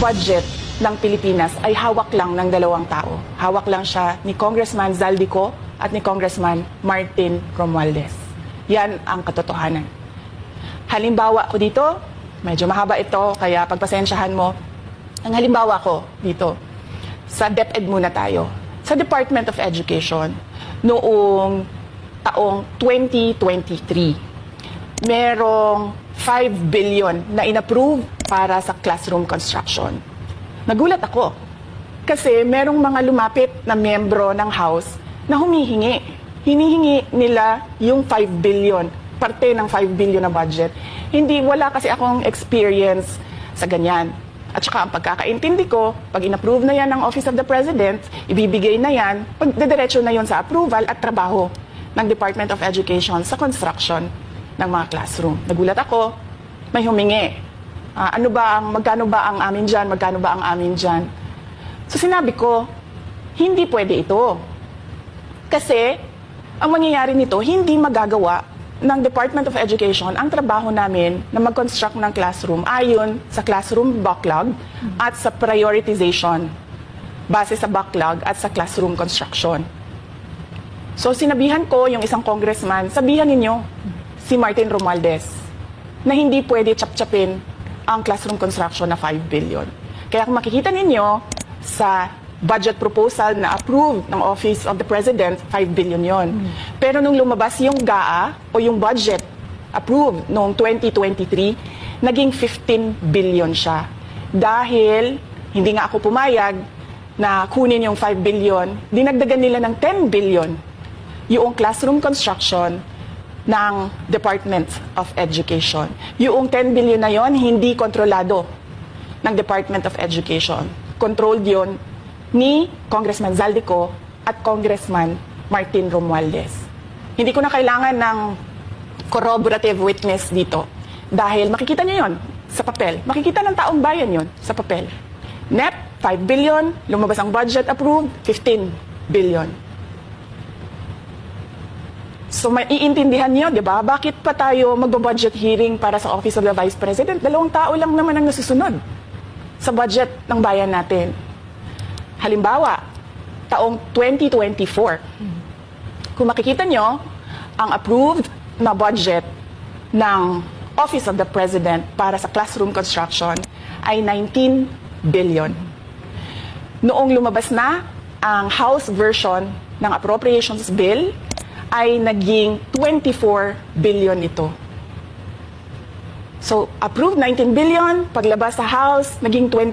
budget ng Pilipinas ay hawak lang ng dalawang tao. Hawak lang siya ni Congressman Zaldico at ni Congressman Martin Romualdez. Yan ang katotohanan. Halimbawa ko dito, medyo mahaba ito, kaya pagpasensyahan mo. Ang halimbawa ko dito, sa DepEd muna tayo. Sa Department of Education, noong taong 2023, merong 5 billion na inapprove para sa classroom construction. Nagulat ako kasi merong mga lumapit na miyembro ng House na humihingi. Hinihingi nila yung 5 billion, parte ng 5 billion na budget. Wala kasi akong experience sa ganyan. At saka ang pagkakaintindi ko, pag inapprove na yan ng Office of the President, ibibigay na yan, pagdediretso na yon sa approval at trabaho ng Department of Education sa construction ng mga classroom. Nagulat ako, may humingi. Magkano ba ang amin dyan? Magkano ba ang amin dyan? So sinabi ko, hindi pwede ito. Kasi, ang mangyayari nito, hindi magagawa ng Department of Education ang trabaho namin na mag-construct ng classroom ayon sa classroom backlog at sa prioritization base sa backlog at sa classroom construction. So sinabihan ko yung isang congressman, sabihan ninyo si Martin Romualdez na hindi pwede chap-chapin ang classroom construction na 5 billion. Kaya kung makikita ninyo sa budget proposal na approved ng Office of the President, 5 billion yon. Pero nung lumabas yung GAA o yung budget approved noong 2023, naging 15 billion siya. Dahil hindi nga ako pumayag na kunin yung 5 billion, dinagdagan nila ng 10 billion yung classroom construction ng Department of Education. Yung 10 billion na yon, hindi kontrolado ng Department of Education. Controlled yon ni Congressman Zaldico at Congressman Martin Romualdez. Hindi ko na kailangan ng corroborative witness dito dahil makikita niyo yon sa papel. Makikita ng taong bayan yon sa papel. NEP, 5 billion, lumabas ang budget approved, 15 billion. So maiintindihan niyo, di ba? Bakit pa tayo magbo-budget hearing para sa Office of the Vice President? 2 tao lang naman ang nasusunod sa budget ng bayan natin. Halimbawa, taong 2024, kung makikita nyo, ang approved na budget ng Office of the President para sa classroom construction ay 19 billion. Noong lumabas na ang House version ng Appropriations Bill, ay naging 24 billion ito. So, approved 19 billion, paglabas sa House, naging 20